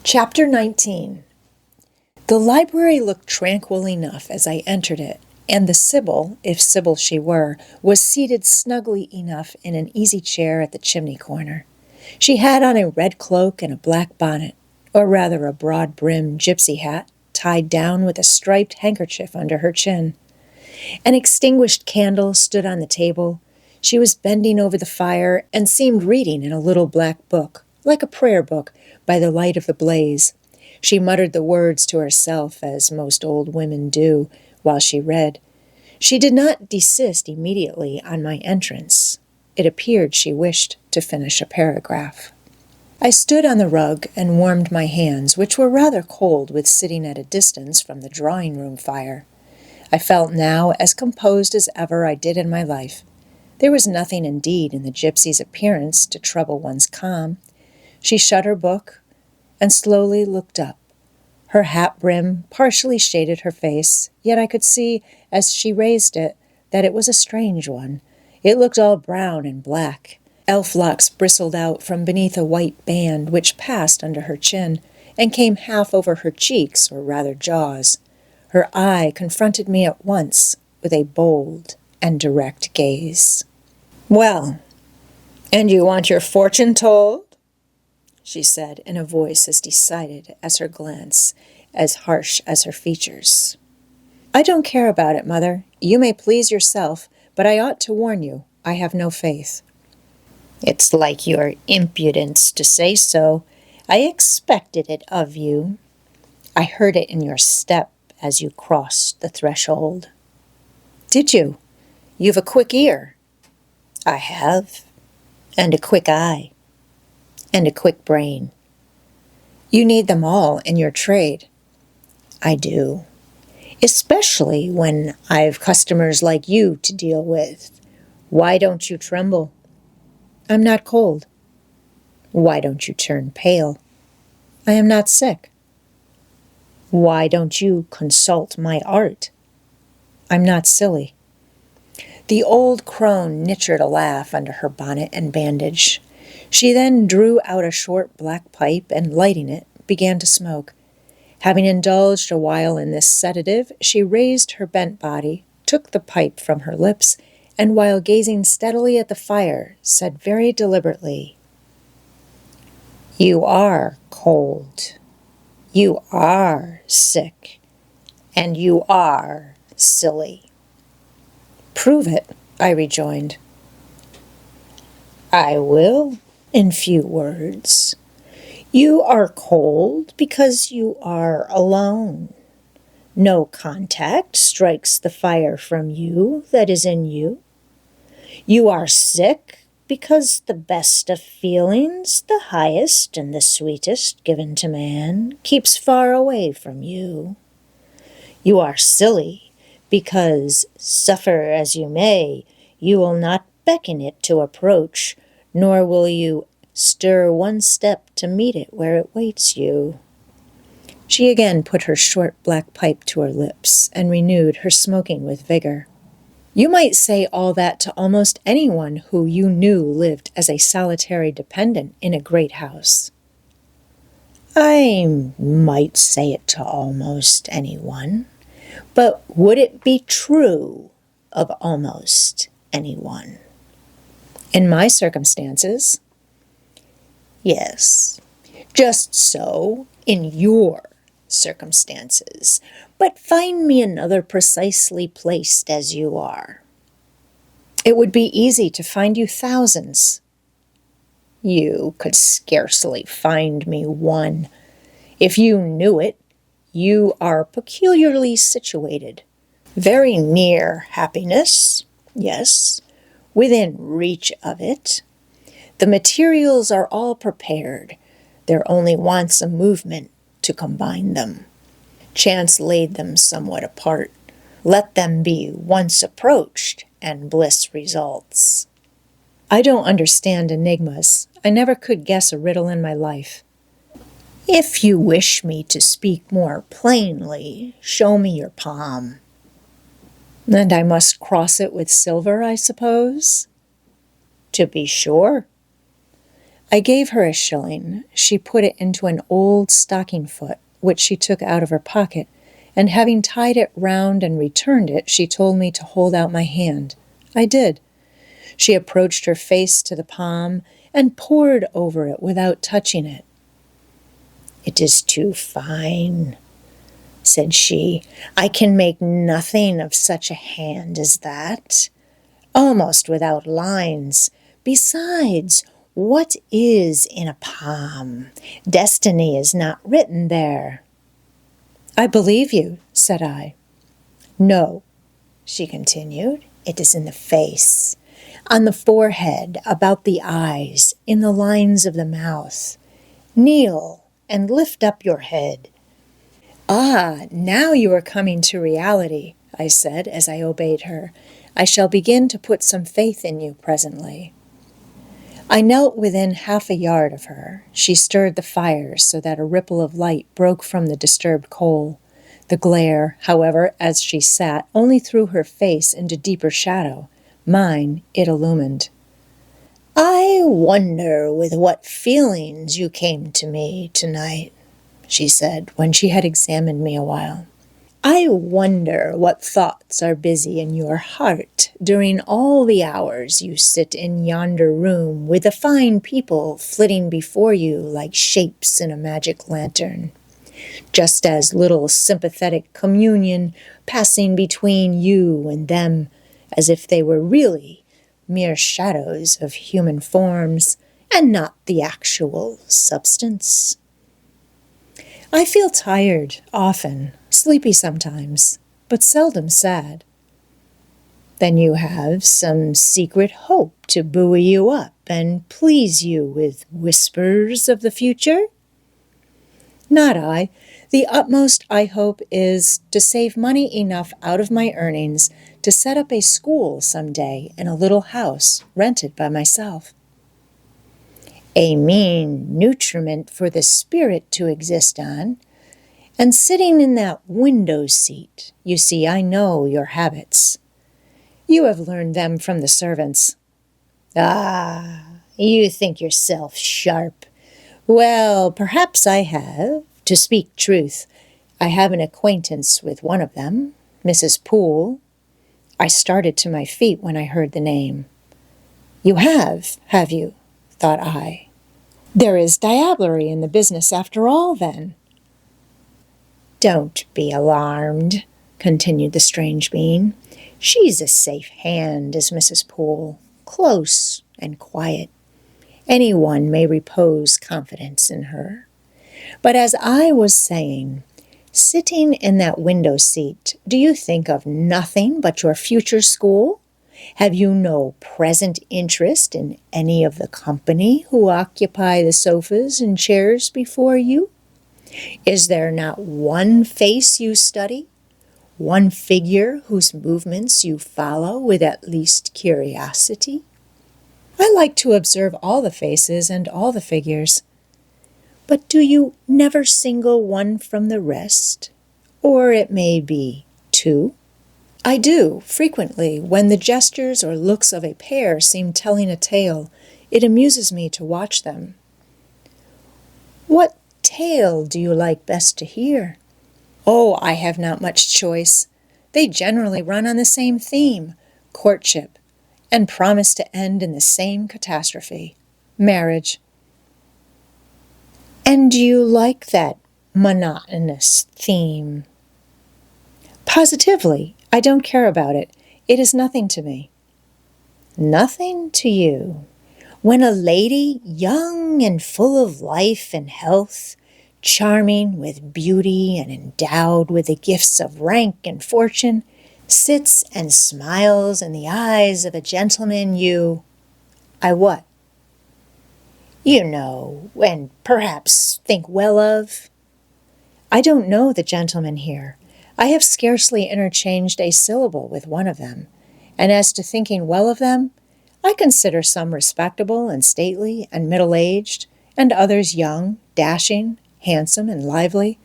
Chapter 19. The library looked tranquil enough as I entered it, and the Sibyl, if Sibyl she were, was seated snugly enough in an easy chair at the chimney corner. She had on a red cloak and a black bonnet, or rather a broad-brimmed gypsy hat, tied down with a striped handkerchief under her chin. An extinguished candle stood on the table. She was bending over the fire and seemed reading in a little black book, like a prayer book, by the light of the blaze. She muttered the words to herself, as most old women do, while she read. She did not desist immediately on my entrance. It appeared she wished to finish a paragraph. I stood on the rug and warmed my hands, which were rather cold with sitting at a distance from the drawing-room fire. I felt now as composed as ever I did in my life. There was nothing indeed in the gypsy's appearance to trouble one's calm. She shut her book and slowly looked up. Her hat brim partially shaded her face, yet I could see, as she raised it, that it was a strange one. It looked all brown and black. Elf locks bristled out from beneath a white band which passed under her chin and came half over her cheeks, or rather jaws. Her eye confronted me at once with a bold and direct gaze. "Well, and you want your fortune told?" she said in a voice as decided as her glance, as harsh as her features. "I don't care about it, Mother. You may please yourself, but I ought to warn you, I have no faith." "It's like your impudence to say so. I expected it of you. I heard it in your step as you crossed the threshold." "Did you? You've a quick ear." "I have, and a quick eye, and a quick brain." "You need them all in your trade." "I do, especially when I've customers like you to deal with. Why don't you tremble?" "I'm not cold." "Why don't you turn pale?" "I am not sick." "Why don't you consult my art?" "I'm not silly." The old crone nitchered a laugh under her bonnet and bandage. She then drew out a short black pipe and, lighting it, began to smoke. Having indulged a while in this sedative, she raised her bent body, took the pipe from her lips, and while gazing steadily at the fire, said very deliberately, "You are cold. You are sick. And you are silly." "Prove it," I rejoined. "I will, in few words. You are cold because you are alone. No contact strikes the fire from you that is in you. You are sick because the best of feelings, the highest and the sweetest given to man, keeps far away from you. You are silly because, suffer as you may, you will not beckon it to approach, nor will you stir one step to meet it where it waits you." She again put her short black pipe to her lips and renewed her smoking with vigor. "You might say all that to almost anyone who you knew lived as a solitary dependent in a great house." "I might say it to almost anyone, but would it be true of almost anyone?" "In my circumstances." "Yes, just so in your circumstances, but find me another precisely placed as you are." "It would be easy to find you thousands." "You could scarcely find me one. If you knew it, you are peculiarly situated. Very near happiness, yes, within reach of it. The materials are all prepared. There only wants a movement to combine them. Chance laid them somewhat apart. Let them be once approached, and bliss results." "I don't understand enigmas. I never could guess a riddle in my life." "If you wish me to speak more plainly, show me your palm." "And I must cross it with silver, I suppose?" "To be sure." I gave her a shilling. She put it into an old stocking foot, which she took out of her pocket, and having tied it round and returned it, she told me to hold out my hand. I did. She approached her face to the palm and pored over it without touching it. "It is too fine," said she. "I can make nothing of such a hand as that. Almost without lines. Besides, what is in a palm? Destiny is not written there." "I believe you," said I. "No," she continued, "it is in the face, on the forehead, about the eyes, in the lines of the mouth. Kneel and lift up your head." "Ah, now you are coming to reality," I said as I obeyed her. "I shall begin to put some faith in you presently." I knelt within half a yard of her. She stirred the fire so that a ripple of light broke from the disturbed coal. The glare, however, as she sat, only threw her face into deeper shadow. Mine it illumined. "I wonder with what feelings you came to me tonight," she said, when she had examined me a while. "I wonder what thoughts are busy in your heart during all the hours you sit in yonder room with the fine people flitting before you like shapes in a magic lantern. Just as little sympathetic communion passing between you and them as if they were really mere shadows of human forms and not the actual substance. I feel tired often, sleepy sometimes, but seldom sad." "Then you have some secret hope to buoy you up and please you with whispers of the future?" "Not I. The utmost I hope is to save money enough out of my earnings to set up a school some day in a little house rented by myself." "A mean nutriment for the spirit to exist on. And sitting in that window seat, you see, I know your habits. You have learned them from the servants." "Ah, you think yourself sharp. Well, perhaps I have. To speak truth, I have an acquaintance with one of them, Mrs. Poole." I started to my feet when I heard the name. "You have you?" thought I. "There is diablerie in the business after all, then." "Don't be alarmed," continued the strange being. "She's a safe hand, is Mrs. Poole, close and quiet. Anyone may repose confidence in her. But as I was saying, sitting in that window seat, do you think of nothing but your future school? Have you no present interest in any of the company who occupy the sofas and chairs before you? Is there not one face you study, one figure whose movements you follow with at least curiosity?" "I like to observe all the faces and all the figures." "But do you never single one from the rest? Or it may be two?" "I do, frequently, when the gestures or looks of a pair seem telling a tale. It amuses me to watch them." "What tale do you like best to hear?" "Oh, I have not much choice. They generally run on the same theme, courtship, and promise to end in the same catastrophe, marriage." "And do you like that monotonous theme?" "Positively, I don't care about it. It is nothing to me." "Nothing to you? When a lady, young and full of life and health, charming with beauty and endowed with the gifts of rank and fortune, sits and smiles in the eyes of a gentleman I what?" "You know, and perhaps think well of." "I don't know the gentlemen here. I have scarcely interchanged a syllable with one of them. And as to thinking well of them, I consider some respectable and stately and middle-aged, and others young, dashing, handsome, and lively.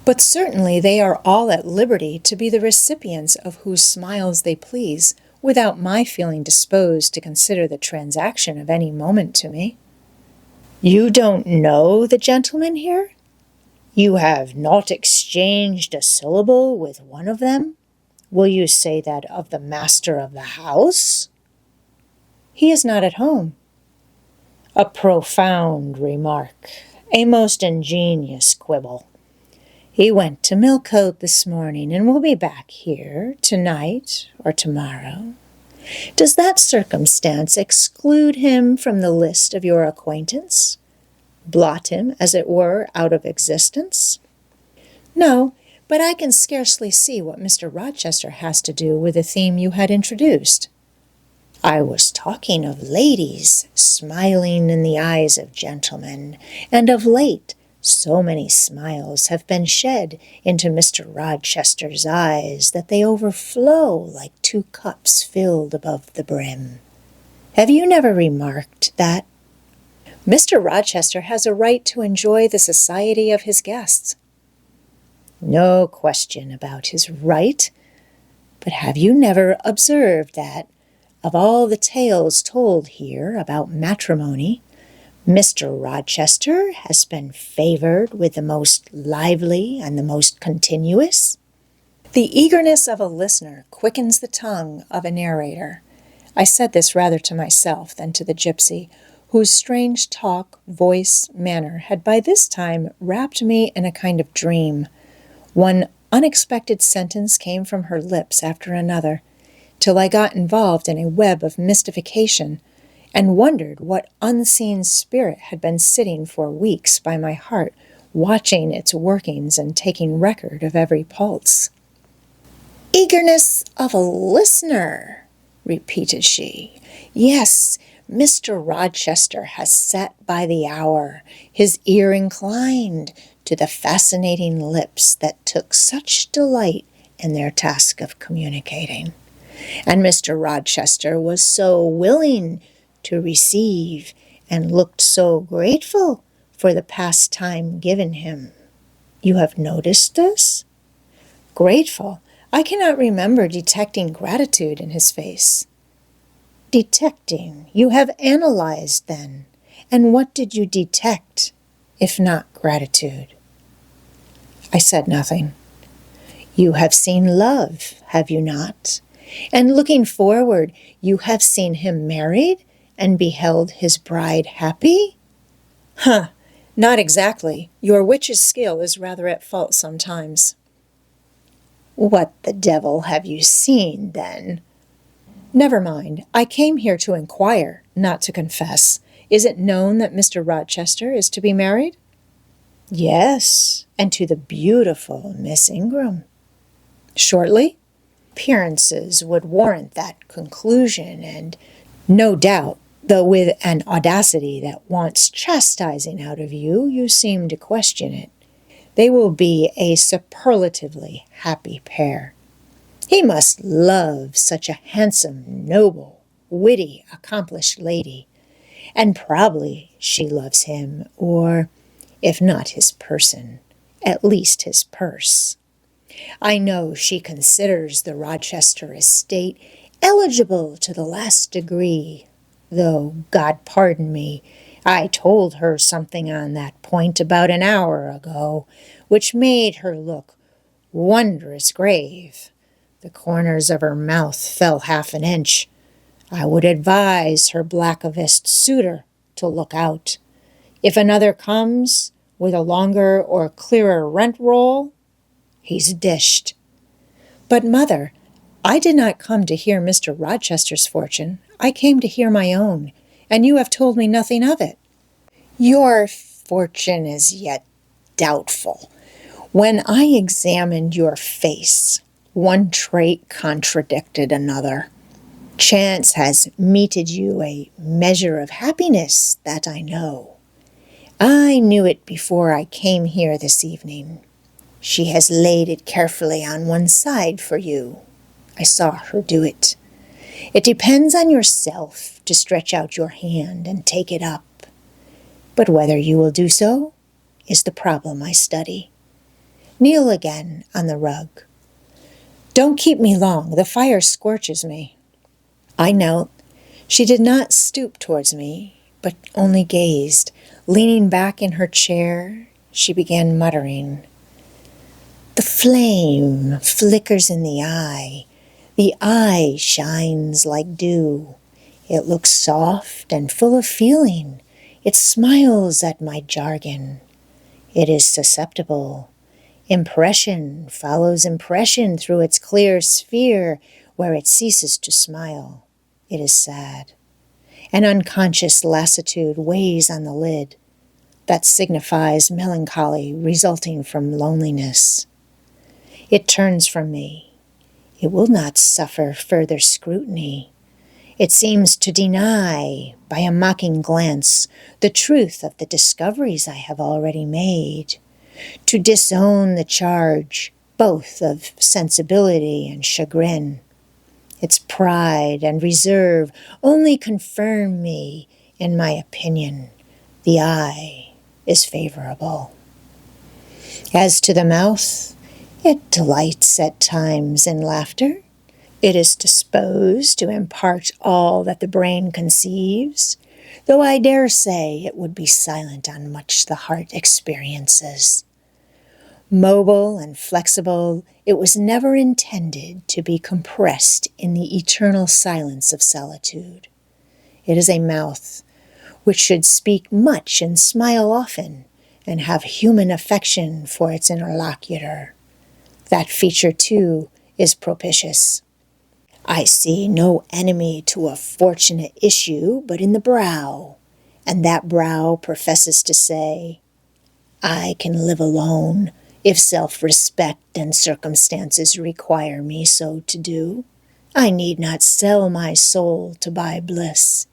But certainly they are all at liberty to be the recipients of whose smiles they please, without my feeling disposed to consider the transaction of any moment to me." You don't know the gentleman here? You have not exchanged a syllable with one of them? Will you say that of the master of the house? He is not at home. A profound remark, a most ingenious quibble. He went to Millcote this morning and will be back here tonight or tomorrow. Does that circumstance exclude him from the list of your acquaintance? Blot him, as it were, out of existence? No, but I can scarcely see what Mr. Rochester has to do with the theme you had introduced. I was talking of ladies smiling in the eyes of gentlemen, and of late so many smiles have been shed into Mr. Rochester's eyes that they overflow like two cups filled above the brim. Have you never remarked that? Mr. Rochester has a right to enjoy the society of his guests. No question about his right, but have you never observed that, of all the tales told here about matrimony, Mr. Rochester has been favored with the most lively and the most continuous? The eagerness of a listener quickens the tongue of a narrator. I said this rather to myself than to the gypsy, whose strange talk, voice, manner had by this time wrapped me in a kind of dream. One unexpected sentence came from her lips after another, till I got involved in a web of mystification, and wondered what unseen spirit had been sitting for weeks by my heart, watching its workings and taking record of every pulse. Eagerness of a listener, repeated she. Yes, Mr. Rochester has sat by the hour, his ear inclined to the fascinating lips that took such delight in their task of communicating. And Mr. Rochester was so willing to receive and looked so grateful for the pastime given him. You have noticed this? Grateful? I cannot remember detecting gratitude in his face. Detecting? You have analyzed, then. And what did you detect, if not gratitude? I said nothing. You have seen love, have you not? And looking forward, you have seen him married and beheld his bride happy? Huh, not exactly. Your witch's skill is rather at fault sometimes. What the devil have you seen, then? Never mind. I came here to inquire, not to confess. Is it known that Mr. Rochester is to be married? Yes, and to the beautiful Miss Ingram. Shortly? Appearances would warrant that conclusion, and no doubt, though with an audacity that wants chastising out of you, you seem to question it. They will be a superlatively happy pair. He must love such a handsome, noble, witty, accomplished lady, and probably she loves him, or, if not his person, at least his purse. I know she considers the Rochester estate eligible to the last degree, though, God pardon me, I told her something on that point about an hour ago, which made her look wondrous grave. The corners of her mouth fell half an inch. I would advise her blackavist suitor to look out. If another comes with a longer or clearer rent roll, he's dished. But, Mother, I did not come to hear Mr. Rochester's fortune. I came to hear my own, and you have told me nothing of it. Your fortune is yet doubtful. When I examined your face, one trait contradicted another. Chance has meted you a measure of happiness, that I know. I knew it before I came here this evening. She has laid it carefully on one side for you. I saw her do it. It depends on yourself to stretch out your hand and take it up. But whether you will do so is the problem I study. Kneel again on the rug. Don't keep me long. The fire scorches me. I knelt. She did not stoop towards me, but only gazed, Leaning back in her chair, she began muttering. The flame flickers in the eye. The eye shines like dew. It looks soft and full of feeling. It smiles at my jargon. It is susceptible. Impression follows impression through its clear sphere where it ceases to smile. It is sad. An unconscious lassitude weighs on the lid. That signifies melancholy resulting from loneliness. It turns from me. It will not suffer further scrutiny. It seems to deny, by a mocking glance, the truth of the discoveries I have already made, to disown the charge, both of sensibility and chagrin. Its pride and reserve only confirm me in my opinion. The eye is favorable. As to the mouth, it delights at times in laughter. It is disposed to impart all that the brain conceives, though I dare say it would be silent on much the heart experiences. Mobile and flexible, it was never intended to be compressed in the eternal silence of solitude. It is a mouth which should speak much and smile often, and have human affection for its interlocutor. That feature, too, is propitious. I see no enemy to a fortunate issue but in the brow, and that brow professes to say, I can live alone, if self-respect and circumstances require me so to do. I need not sell my soul to buy bliss.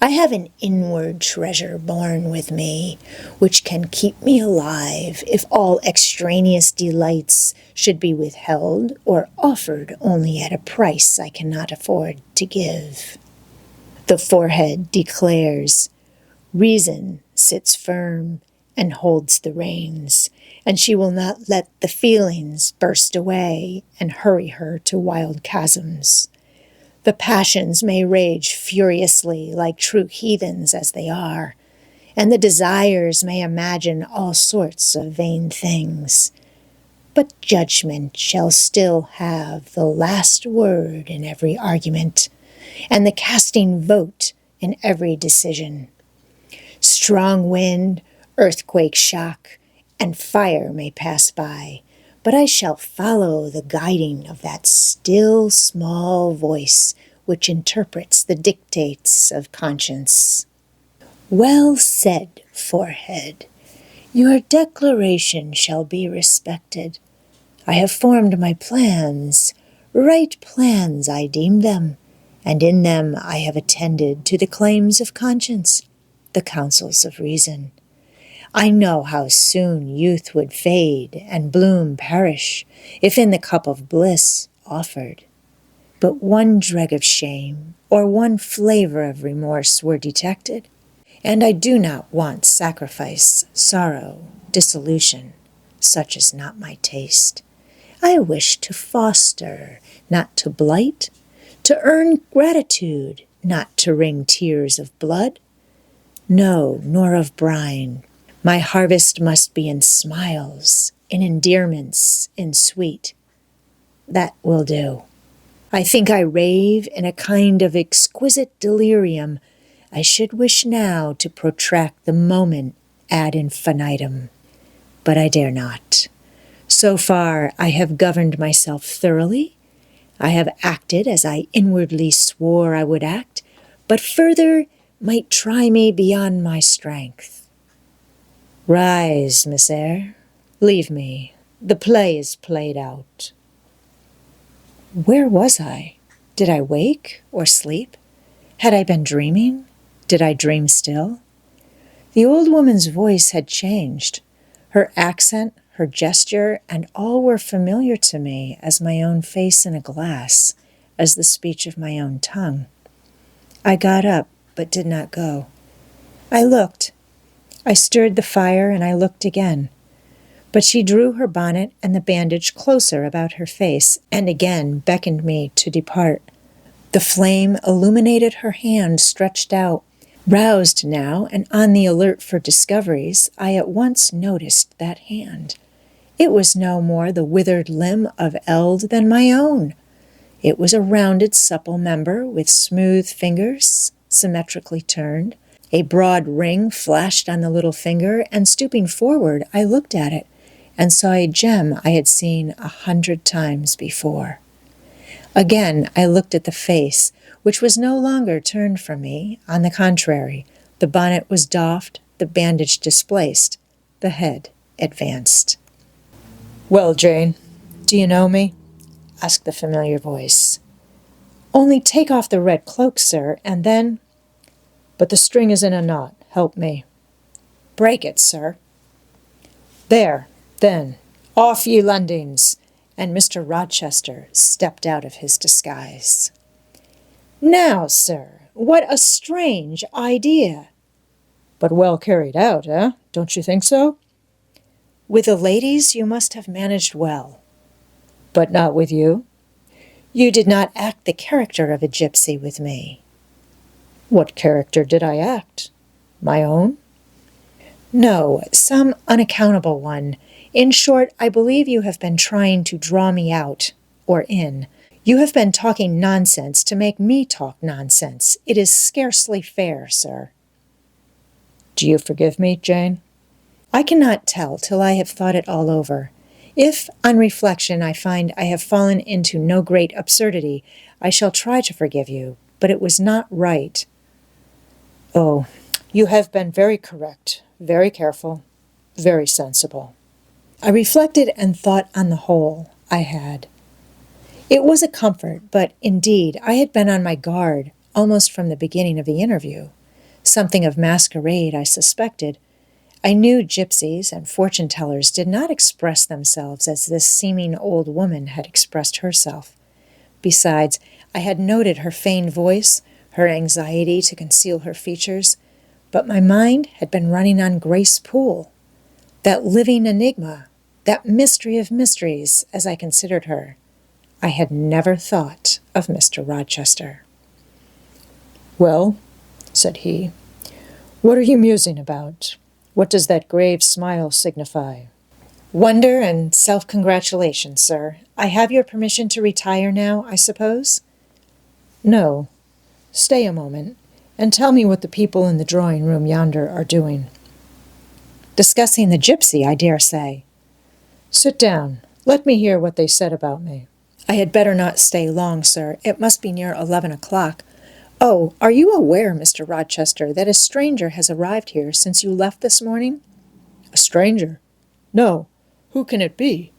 I have an inward treasure born with me, which can keep me alive if all extraneous delights should be withheld or offered only at a price I cannot afford to give. The forehead declares, reason sits firm and holds the reins, and she will not let the feelings burst away and hurry her to wild chasms. The passions may rage furiously like true heathens as they are, and the desires may imagine all sorts of vain things. But judgment shall still have the last word in every argument, and the casting vote in every decision. Strong wind, earthquake shock, and fire may pass by, but I shall follow the guiding of that still small voice which interprets the dictates of conscience. Well said, forehead. Your declaration shall be respected. I have formed my plans, right plans I deem them, and in them I have attended to the claims of conscience, the counsels of reason. I know how soon youth would fade and bloom perish, if in the cup of bliss offered but one dreg of shame or one flavor of remorse were detected, and I do not want sacrifice, sorrow, dissolution. Such is not my taste. I wish to foster, not to blight, to earn gratitude, not to wring tears of blood. No, nor of brine. My harvest must be in smiles, in endearments, in sweet. That will do. I think I rave in a kind of exquisite delirium. I should wish now to protract the moment ad infinitum, but I dare not. So far I have governed myself thoroughly. I have acted as I inwardly swore I would act, but further might try me beyond my strength. Rise, Miss Eyre. Leave me. The play is played out. Where was I? Did I wake or sleep? Had I been dreaming? Did I dream still? The old woman's voice had changed. Her accent, her gesture, and all were familiar to me as my own face in a glass, as the speech of my own tongue. I got up, but did not go. I looked. I stirred the fire, and I looked again. But she drew her bonnet and the bandage closer about her face, and again beckoned me to depart. The flame illuminated her hand stretched out. Roused now and on the alert for discoveries, I at once noticed that hand. It was no more the withered limb of eld than my own. It was a rounded, supple member with smooth fingers, symmetrically turned. A broad ring flashed on the little finger, and stooping forward, I looked at it and saw a gem I had seen 100 times before. Again, I looked at the face, which was no longer turned from me. On the contrary, the bonnet was doffed, the bandage displaced, the head advanced. "Well, Jane, do you know me?" asked the familiar voice. "Only take off the red cloak, sir, and then—" "But the string is in a knot. Help me." "Break it, sir." "There, then, off ye lendings!" And Mr. Rochester stepped out of his disguise. "Now, sir, what a strange idea!" "But well carried out, eh? Don't you think so?" "With the ladies you must have managed well." "But not with you?" "You did not act the character of a gypsy with me." "What character did I act? My own?" "No, some unaccountable one. In short, I believe you have been trying to draw me out, or in. You have been talking nonsense to make me talk nonsense. It is scarcely fair, sir." "Do you forgive me, Jane?" "I cannot tell till I have thought it all over. If, on reflection, I find I have fallen into no great absurdity, I shall try to forgive you, but it was not right." "Oh, you have been very correct, very careful, very sensible." I reflected and thought on the whole I had. It was a comfort, but indeed I had been on my guard almost from the beginning of the interview. Something of masquerade, I suspected. I knew gypsies and fortune-tellers did not express themselves as this seeming old woman had expressed herself. Besides, I had noted her feigned voice, her anxiety to conceal her features, but my mind had been running on Grace Poole, that living enigma, that mystery of mysteries, as I considered her. I had never thought of Mr. Rochester. "Well," said he, "what are you musing about? What does that grave smile signify?" "Wonder and self-congratulation, sir. I have your permission to retire now, I suppose?" "No. Stay a moment, and tell me what the people in the drawing-room yonder are doing." "Discussing the gypsy, I dare say." "Sit down. Let me hear what they said about me." "I had better not stay long, sir. It must be near 11 o'clock. Oh, are you aware, Mr. Rochester, that a stranger has arrived here since you left this morning?" "A stranger? No. Who can it be?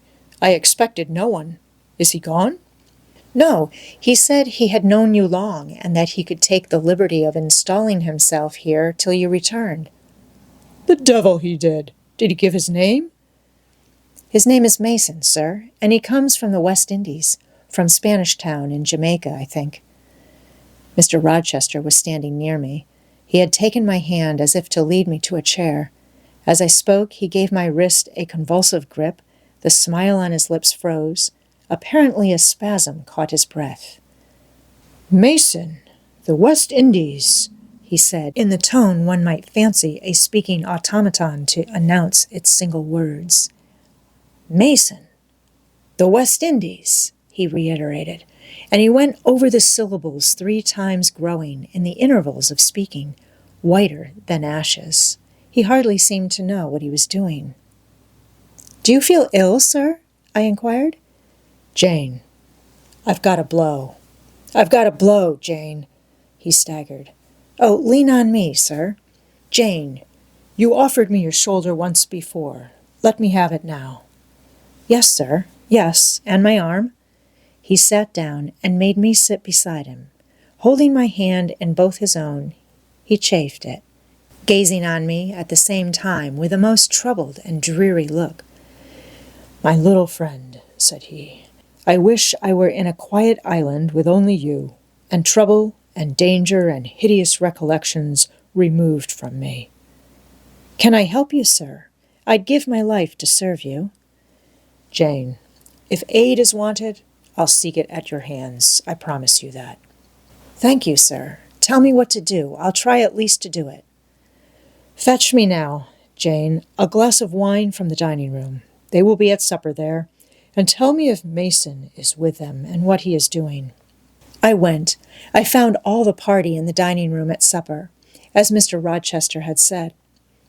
I expected no one. Is he gone?" "No. He said he had known you long, and that he could take the liberty of installing himself here till you returned." "The devil he did! Did he give his name?" "His name is Mason, sir, and he comes from the West Indies, from Spanish Town in Jamaica, I think." Mr. Rochester was standing near me. He had taken my hand as if to lead me to a chair. As I spoke, he gave my wrist a convulsive grip. The smile on his lips froze. Apparently a spasm caught his breath. "Mason, the West Indies," he said, in the tone one might fancy a speaking automaton to announce its single words. "Mason, the West Indies," he reiterated, and he went over the syllables 3 times, growing, in the intervals of speaking, whiter than ashes. He hardly seemed to know what he was doing. "Do you feel ill, sir?" I inquired. "Jane, I've got a blow. I've got a blow, Jane." He staggered. "Oh, lean on me, sir." "Jane, you offered me your shoulder once before. Let me have it now." "Yes, sir. Yes, and my arm." He sat down and made me sit beside him. Holding my hand in both his own, he chafed it, gazing on me at the same time with a most troubled and dreary look. "My little friend," said he, "I wish I were in a quiet island with only you, and trouble and danger and hideous recollections removed from me." "Can I help you, sir? I'd give my life to serve you." "Jane, if aid is wanted, I'll seek it at your hands. I promise you that." "Thank you, sir. Tell me what to do. I'll try at least to do it. Fetch me now, Jane, a glass of wine from the dining room. They will be at supper there. And tell me if Mason is with them and what he is doing. I went. I found all the party in the dining room at supper, as Mr. Rochester had said.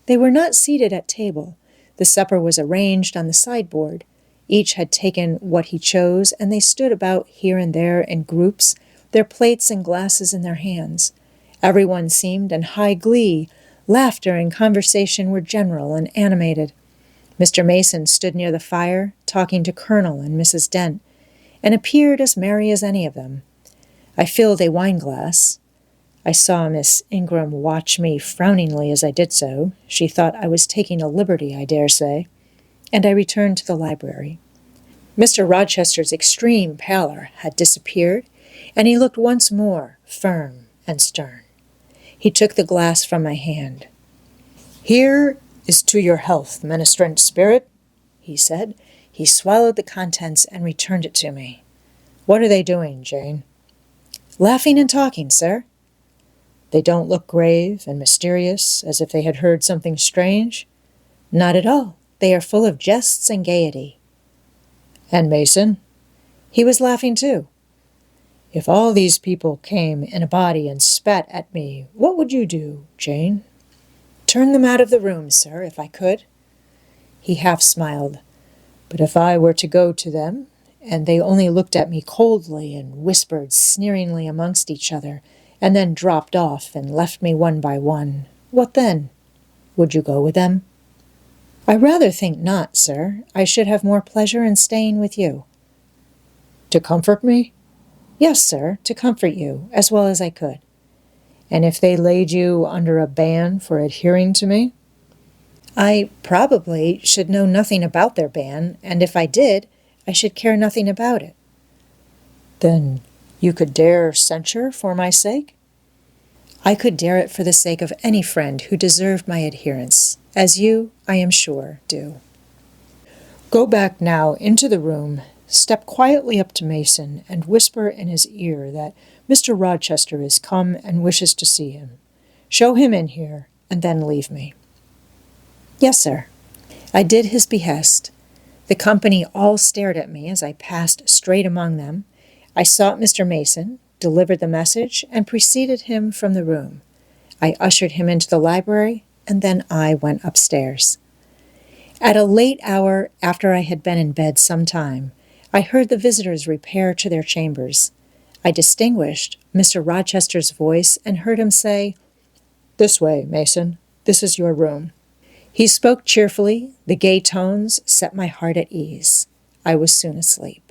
They were not seated at table. The supper was arranged on the sideboard. Each had taken what he chose, and they stood about here and there in groups, their plates and glasses in their hands. Everyone seemed in high glee. Laughter and conversation were general and animated. Mr. Mason stood near the fire, talking to Colonel and Mrs. Dent, and appeared as merry as any of them. I filled a wine-glass. I saw Miss Ingram watch me frowningly as I did so. She thought I was taking a liberty, I dare say, and I returned to the library. Mr. Rochester's extreme pallor had disappeared, and he looked once more firm and stern. He took the glass from my hand. "Here is to your health, ministrant spirit," he said. He swallowed the contents and returned it to me. "What are they doing, Jane?" "Laughing and talking, sir." "They don't look grave and mysterious, as if they had heard something strange?" "Not at all. They are full of jests and gaiety." "And Mason?" "He was laughing too." "If all these people came in a body and spat at me, what would you do, Jane?" "Turn them out of the room, sir, if I could." He half smiled. "But if I were to go to them, and they only looked at me coldly and whispered sneeringly amongst each other, and then dropped off and left me one by one, what then? Would you go with them?" "I rather think not, sir. I should have more pleasure in staying with you." "To comfort me?" "Yes, sir, to comfort you, as well as I could." "And if they laid you under a ban for adhering to me?" "I probably should know nothing about their ban, and if I did, I should care nothing about it." "Then you could dare censure for my sake?" "I could dare it for the sake of any friend who deserved my adherence, as you, I am sure, do." "Go back now into the room, step quietly up to Mason, and whisper in his ear that Mr. Rochester is come and wishes to see him. Show him in here, and then leave me." "Yes, sir." I did his behest. The company all stared at me as I passed straight among them. I sought Mr. Mason, delivered the message, and preceded him from the room. I ushered him into the library, and then I went upstairs. At a late hour, after I had been in bed some time, I heard the visitors repair to their chambers. I distinguished Mr. Rochester's voice and heard him say, "This way, Mason. This is your room." He spoke cheerfully. The gay tones set my heart at ease. I was soon asleep.